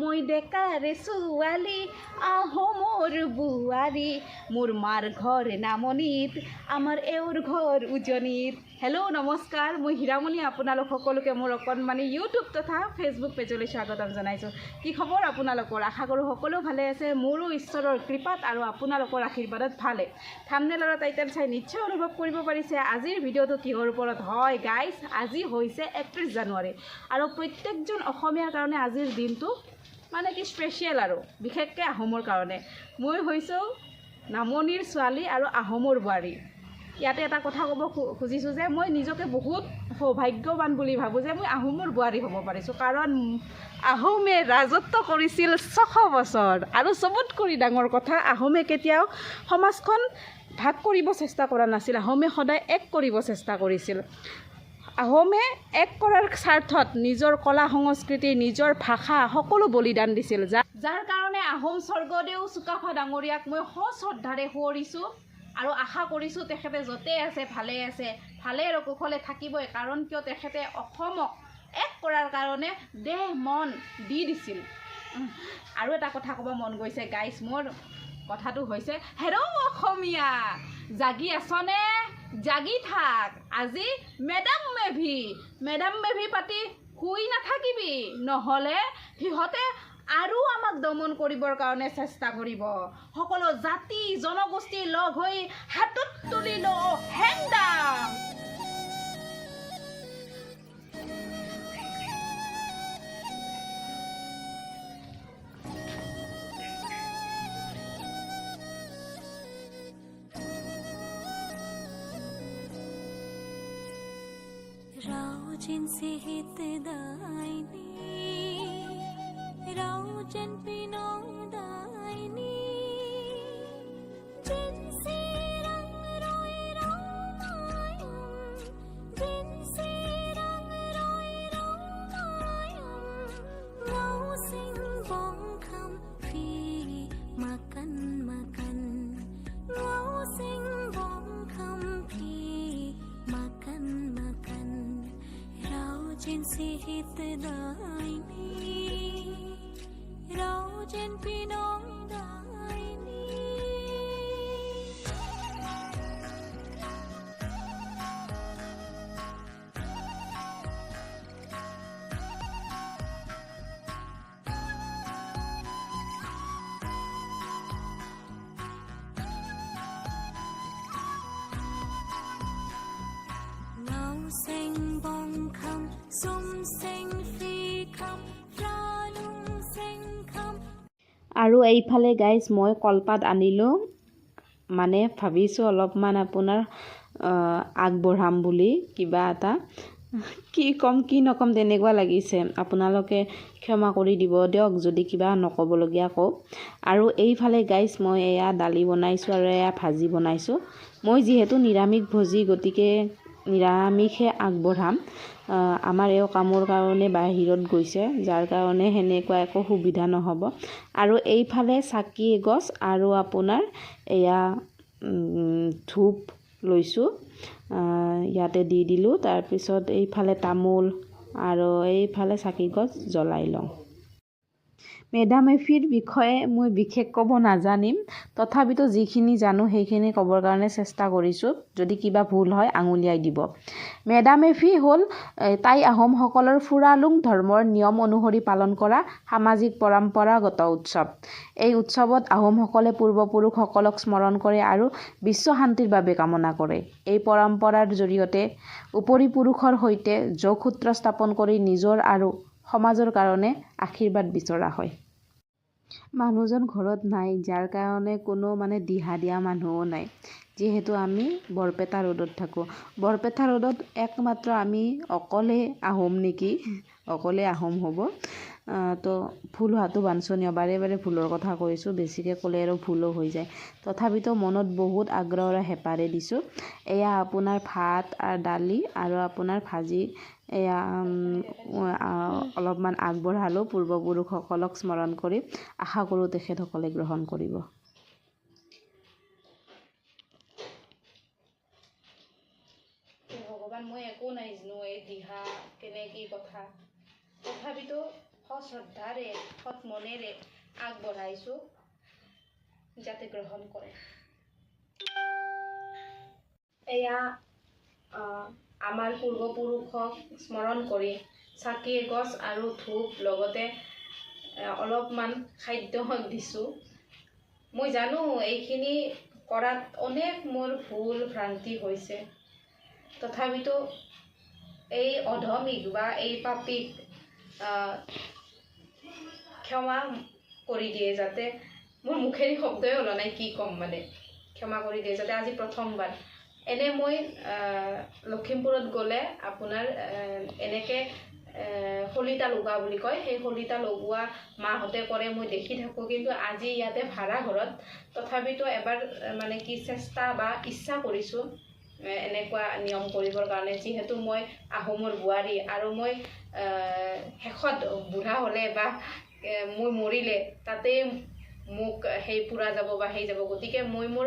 মই ডেকাৰে ছোৱালী আহোমৰ বোৱাৰী মোৰ মাৰ ঘৰ নামনিত আমাৰ এওঁৰ ঘৰ উজনিত। হেল্ল' নমস্কাৰ, মই হীৰামণি আপোনালোক সকলোকে মোৰ অকণমানি ইউটিউব তথা ফেচবুক পেজলৈ স্বাগতম জনাইছোঁ। কি খবৰ আপোনালোকৰ? আশা কৰোঁ সকলো ভালে আছে। মোৰো ঈশ্বৰৰ কৃপাত আৰু আপোনালোকৰ আশীৰ্বাদত ভালে। থাম্বনেল আৰু টাইটেল চাই নিশ্চয় অনুভৱ কৰিব পাৰিছে আজিৰ ভিডিঅ'টো কিহৰ ওপৰত হয়। গাইজ, আজি হৈছে 31 জানুৱাৰী আৰু প্ৰত্যেকজন অসমীয়াৰ কাৰণে আজিৰ দিনটো মানে কি স্পেচিয়েল আৰু বিশেষকৈ আহোমৰ কাৰণে। মই হৈছোঁ নামনিৰ ছোৱালী আৰু আহোমৰ বোৱাৰী। ইয়াতে এটা কথা ক'ব খুজিছোঁ যে মই নিজকে বহুত সৌভাগ্যৱান বুলি ভাবোঁ যে মই আহোমৰ বোৱাৰী হ'ব পাৰিছোঁ, কাৰণ আহোমে ৰাজত্ব কৰিছিল 600 বছৰ আৰু চবতকৈ ডাঙৰ কথা, আহোমে কেতিয়াও সমাজখন ভাগ কৰিব চেষ্টা কৰা নাছিল। আহোমে সদায় এক কৰিব চেষ্টা কৰিছিল। আহোমে এক কৰাৰ স্বাৰ্থত নিজৰ কলা সংস্কৃতি, নিজৰ ভাষা সকলো বলিদান দিছিল, যাৰ কাৰণে আহোম স্বৰ্গদেউ চুকাফা ডাঙৰীয়াক মই সশ্ৰদ্ধাৰে সোঁৱৰিছোঁ আৰু আশা কৰিছোঁ তেখেতে য'তে আছে ভালে আছে, ভালে আৰু কুশলে থাকিবই। কাৰণ কিয়, তেখেতে অসমক এক কৰাৰ কাৰণে দেহ মন দি দিছিল। আৰু এটা কথা ক'ব মন গৈছে গাইজ, মোৰ কথাটো হৈছে, হেৰৌ অসমীয়া জাগি আছনে? জাগি থাক, আজি মেডাম মেভি পাতি শুই নাথাকিবি, নহ'লে সিহঁতে আৰু আমাক দমন কৰিবৰ কাৰণে চেষ্টা কৰিব। সকলো জাতি জনগোষ্ঠী লগ হৈ হাতত তুলি ল হেংদাম। जिनसे हितदायनी राउजन पिनौदायनी जिनसे रंग रोए रामायण जिनसे रंग रोए रामायण राउ सिंह बंखम फी मकन मकन राउ सिंह बंखम फी मकन मकन जिनसे हितदायनी राउजन पिनौदायनी। Lao sing bong kham sum sing fi kham fralung sing kham। আৰু এইফালে গাইজ মই কলপাত আনিলোঁ, মানে ভাবিছোঁ অলপমান আপোনাৰ আগবঢ়াম বুলি, কিবা এটা কি ক'ম কি নক'ম তেনেকুৱা লাগিছে। আপোনালোকে ক্ষমা কৰি দিব দিয়ক যদি কিবা নক'বলগীয়া কওঁ। আৰু এইফালে গাইজ মই এয়া দালি বনাইছোঁ আৰু এয়া ভাজি বনাইছোঁ। মই যিহেতু নিৰামিষ ভোজী, গতিকে নিৰামিষে আগবঢ়াম। আমাৰ এওঁ কামৰ কাৰণে বাহিৰত গৈছে, যাৰ কাৰণে সেনেকুৱা একো সুবিধা নহ'ব। আৰু এইফালে চাকি এগছ আৰু আপোনাৰ এয়া ধূপ লৈছোঁ, ইয়াতে দি দিলোঁ। তাৰপিছত এইফালে তামোল আৰু এইফালে চাকি গছ জ্বলাই লওঁ। মেডাম মেফিৰ বিষয়ে মই বিশেষ ক'ব নাজানিম, তথাপিতো যিখিনি জানো সেইখিনি ক'বৰ কাৰণে চেষ্টা কৰিছোঁ। যদি কিবা ভুল হয় আঙুলিয়াই দিব। মেডাম মেফি হ'ল টাই আহোমসকলৰ ফুৰালুং ধৰ্মৰ নিয়ম অনুসৰি পালন কৰা সামাজিক পৰম্পৰাগত উৎসৱ। এই উৎসৱত আহোমসকলে পূৰ্বপুৰুষসকলক স্মৰণ কৰে আৰু বিশ্ব শান্তিৰ বাবে কামনা কৰে। এই পৰম্পৰাৰ জৰিয়তে উপৰিপুৰুষৰ সৈতে যোগসূত্ৰ স্থাপন কৰি নিজৰ আৰু সমাজৰ কাৰণে আশীৰ্বাদ বিচৰা হয়। মানুহজন ঘৰত নাই, যাৰ কাৰণে কোনো মানে দিহা দিয়া মানুহো নাই। যিহেতু আমি বৰপেটা ৰোডত থাকোঁ, বৰপেটা ৰোডত একমাত্ৰ আমি অকলে আহোম নেকি, অকলে আহোম হ'ব। তো ভুল হোৱাটো বাঞ্ছনীয়, বাৰে বাৰে ভুলৰ কথা কৈছোঁ, বেছিকৈ ক'লে আৰু ভুলো হৈ যায়। তথাপিতো মনত বহুত আগ্ৰহ আৰু হেঁপাৰে দিছোঁ। এয়া আপোনাৰ ভাত আৰু দালি আৰু আপোনাৰ ভাজি, এয়া অলপমান আগবঢ়ালোঁ পূৰ্বপুৰুষসকলক স্মৰণ কৰি। আশা কৰোঁ তেখেতসকলে গ্ৰহণ কৰিব। ভগৱান, মই একো নাই জানো এই দিহা কেনে কি কথা, তথাপিতো সশ্ৰদ্ধাৰে সৎ মনেৰে আগবঢ়াইছোঁ, যাতে গ্ৰহণ কৰে। এয়া আমাৰ পূৰ্বপুৰুষক স্মৰণ কৰি চাকি এগছ আৰু ধূপ লগতে অলপমান খাদ্য দিছোঁ। মই জানো এইখিনি কৰাত অনেক মোৰ ভুল ভ্ৰান্তি হৈছে, তথাপিতো এই অধমিক বা এই পাপীক ক্ষমা কৰি দিয়ে, যাতে মোৰ মুখেৰে শব্দই ওলোৱা নাই কি ক'ম, মানে ক্ষমা কৰি দিয়ে যাতে আজি প্ৰথমবাৰ। এনে মই লখিমপুৰত গ'লে আপোনাৰ এনেকৈ শলিতা লগোৱা বুলি কয়, সেই শলিতা লগোৱা মাহঁতে কৰে, মই দেখি থাকোঁ। কিন্তু আজি ইয়াতে ভাড়া ঘৰত তথাপিতো এবাৰ মানে কি চেষ্টা বা ইচ্ছা কৰিছোঁ এনেকুৱা নিয়ম কৰিবৰ কাৰণে, যিহেতু মই আহোমৰ বোৱাৰী আৰু মই শেষত বুঢ়া হ'লে বা মই মৰিলে তাতে মোক সেই পুৰা যাব বা সেই যাব, গতিকে মই মোৰ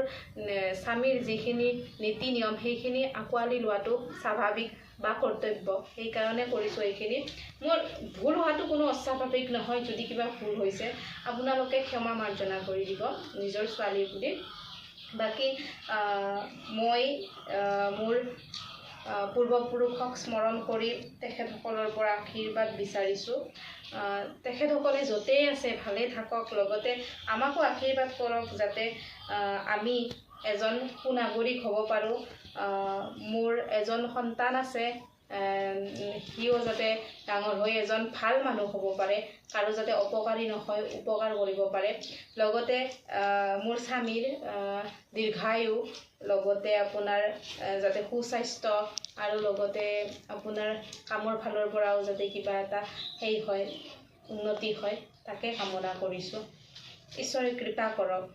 স্বামীৰ যিখিনি নীতি নিয়ম সেইখিনি আঁকোৱালি লোৱাটো স্বাভাৱিক বা কৰ্তব্য, সেইকাৰণে কৰিছোঁ এইখিনি। মোৰ ভুল হোৱাটো কোনো অস্বাভাৱিক নহয়। যদি কিবা ভুল হৈছে আপোনালোকে ক্ষমা মাৰ্জনা কৰি দিব নিজৰ ছোৱালী বুলি। বাকী মই মোৰ পূৰ্বপুৰুষক স্মৰণ কৰি তেখেতসকলৰ পৰা আশীৰ্বাদ বিচাৰিছোঁ। তেখেতসকলে য'তেই আছে ভালে থাকক, লগতে আমাকো আশীৰ্বাদ কৰক যাতে আমি এজন সুনাগৰিক হ'ব পাৰোঁ। মোৰ এজন সন্তান আছে, সিও যাতে ডাঙৰ হৈ এজন ভাল মানুহ হ'ব পাৰে, কাৰো যাতে অপকাৰী নহয়, উপকাৰ কৰিব পাৰে। লগতে মোৰ স্বামীৰ দীৰ্ঘায়ু, লগতে আপোনাৰ যাতে সুস্বাস্থ্য আৰু লগতে আপোনাৰ কামৰ ফালৰ পৰাও যাতে কিবা এটা সেই হয়, উন্নতি হয়, তাকে কামনা কৰিছোঁ। ঈশ্বৰে কৃপা কৰক।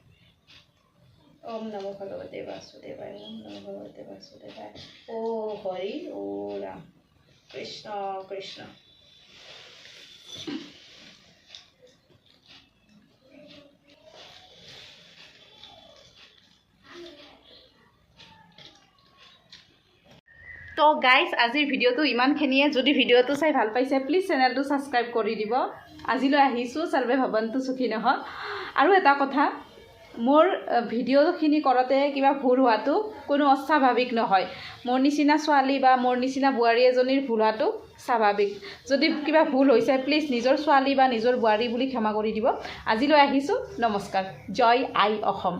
ওম নমো ভগৱতে বাসুদেৱায়, ওম নমো ভগৱতে বাসুদেৱায়। ও হৰি, ও ৰাম, কৃষ্ণ কৃষ্ণ। তো গাইজ, আজিৰ ভিডিঅ'টো ইমানখিনিয়ে। যদি ভিডিঅ'টো চাই ভাল পাইছে প্লিজ চেনেলটো ছাবস্ক্ৰাইব কৰি দিব। আজিলৈ আহিছোঁ, সৰ্বে ভৱন্তু সুখী নহওক। আৰু এটা কথা, মোৰ ভিডিঅ'খিনি কৰোঁতে কিবা ভুল হোৱাটো কোনো অস্বাভাৱিক নহয়। মোৰ নিচিনা ছোৱালী বা মোৰ নিচিনা বোৱাৰী এজনীৰ ভুল হোৱাটো স্বাভাৱিক। যদি কিবা ভুল হৈছে প্লিজ নিজৰ ছোৱালী বা নিজৰ বোৱাৰী বুলি ক্ষমা কৰি দিব। আজিলৈ আহিছোঁ, নমস্কাৰ। জয় আই অসম।